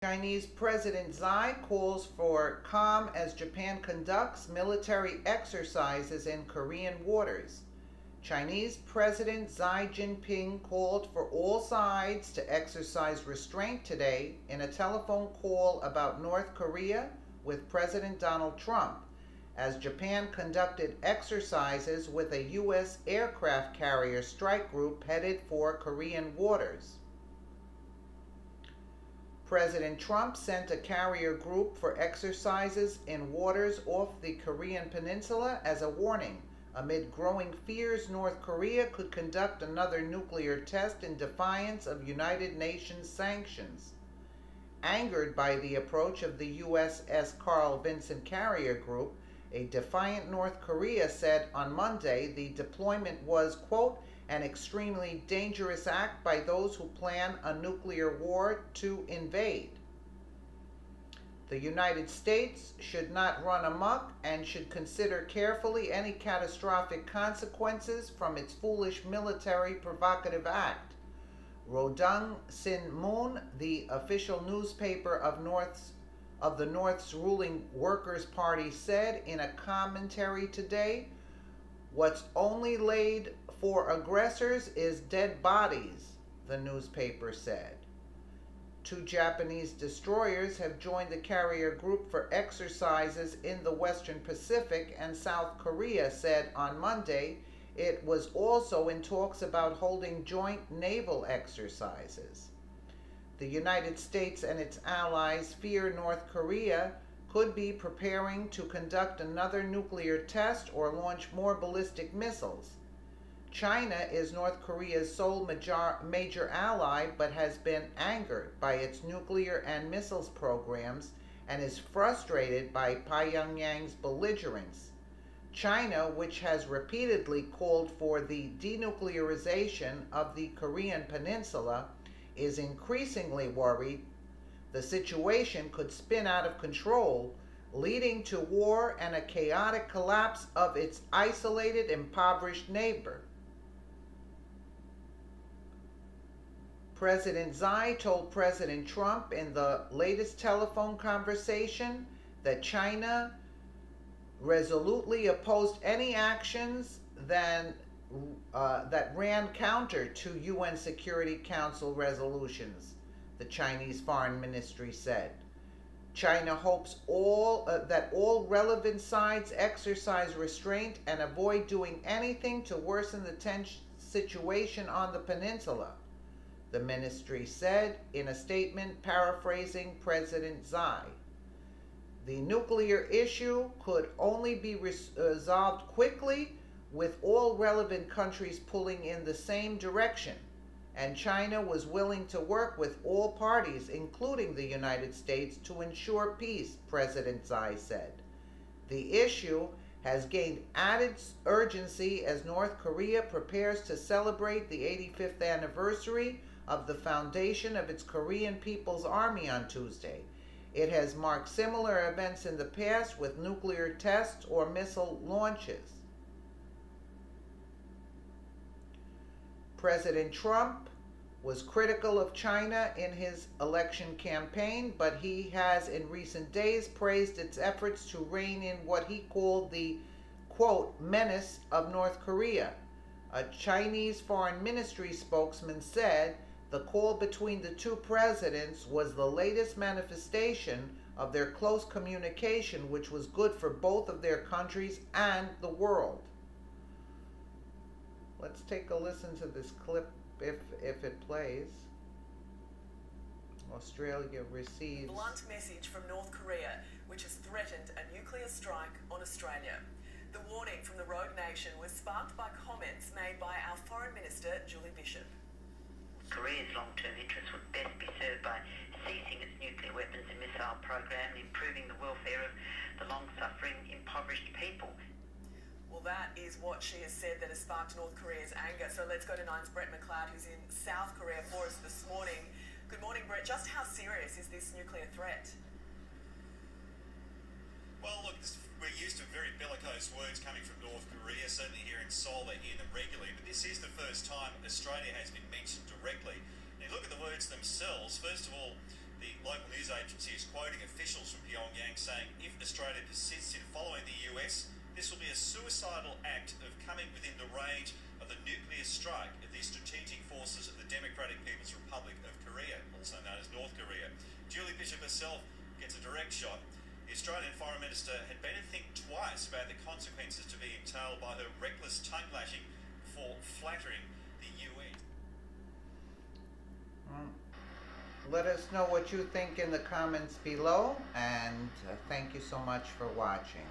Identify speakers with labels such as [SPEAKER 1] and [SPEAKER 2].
[SPEAKER 1] Chinese President Xi calls for calm as Japan conducts military exercises in Korean waters. Chinese President Xi Jinping called for all sides to exercise restraint today in a telephone call about North Korea with President Donald Trump, as Japan conducted exercises with a U.S. aircraft carrier strike group headed for Korean waters. President Trump sent a carrier group for exercises in waters off the Korean peninsula as a warning, amid growing fears North Korea could conduct another nuclear test in defiance of United Nations sanctions. Angered by the approach of the USS Carl Vinson Carrier Group, a defiant North Korea said on Monday the deployment was, quote, an extremely dangerous act by those who plan a nuclear war to invade. The United States should not run amok and should consider carefully any catastrophic consequences from its foolish military provocative act. Rodung Sinmun, the official newspaper of the North's ruling Workers' Party, said in a commentary today, "What's only laid for aggressors is dead bodies," the newspaper said. 2 Japanese destroyers have joined the carrier group for exercises in the Western Pacific, and South Korea said on Monday it was also in talks about holding joint naval exercises. The United States and its allies fear North Korea could be preparing to conduct another nuclear test or launch more ballistic missiles. China is North Korea's sole major ally, but has been angered by its nuclear and missiles programs and is frustrated by Pyongyang's belligerence. China, which has repeatedly called for the denuclearization of the Korean peninsula, is increasingly worried the situation could spin out of control, leading to war and a chaotic collapse of its isolated, impoverished neighbor. President Xi told President Trump in the latest telephone conversation that China resolutely opposed any actions that ran counter to UN Security Council resolutions, the Chinese Foreign Ministry said. China hopes that all relevant sides exercise restraint and avoid doing anything to worsen the tense situation on the peninsula, the ministry said in a statement paraphrasing President Xi. The nuclear issue could only be resolved quickly with all relevant countries pulling in the same direction, and China was willing to work with all parties, including the United States, to ensure peace, President Xi said. The issue has gained added urgency as North Korea prepares to celebrate the 85th anniversary of the foundation of its Korean People's Army on Tuesday. It has marked similar events in the past with nuclear tests or missile launches. President Trump was critical of China in his election campaign, but he has in recent days praised its efforts to rein in what he called the, quote, menace of North Korea. A Chinese Foreign Ministry spokesman said the call between the two presidents was the latest manifestation of their close communication, which was good for both of their countries and the world. Let's take a listen to this clip if it plays. Australia receives
[SPEAKER 2] blunt message from North Korea, which has threatened a nuclear strike on Australia. The warning from the rogue nation was sparked by comments made by our Foreign Minister, Julie Bishop.
[SPEAKER 3] Korea's long-term interests would best be served by ceasing its nuclear weapons and missile program and improving the welfare of the long-suffering, impoverished people.
[SPEAKER 2] Well, that is what she has said that has sparked North Korea's anger. So let's go to Nine's Brett McLeod, who's in South Korea for us this morning. Good morning, Brett. Just how serious is this nuclear threat?
[SPEAKER 4] Well, look, we're used to very bellicose words coming from North Korea. Certainly here in Seoul, they hear them regularly. But this is the first time Australia has been mentioned directly. Now, look at the words themselves. First of all, the local news agency is quoting officials from Pyongyang saying if Australia persists in following the US, this will be a suicidal act of coming within the range of the nuclear strike of the strategic forces of the Democratic People's Republic of Korea, also known as North Korea. Julie Bishop herself gets a direct shot. The Australian Foreign Minister had better think twice about the consequences to be entailed by her reckless tongue lashing for flattering the UN.
[SPEAKER 1] Let us know what you think in the comments below, and thank you so much for watching.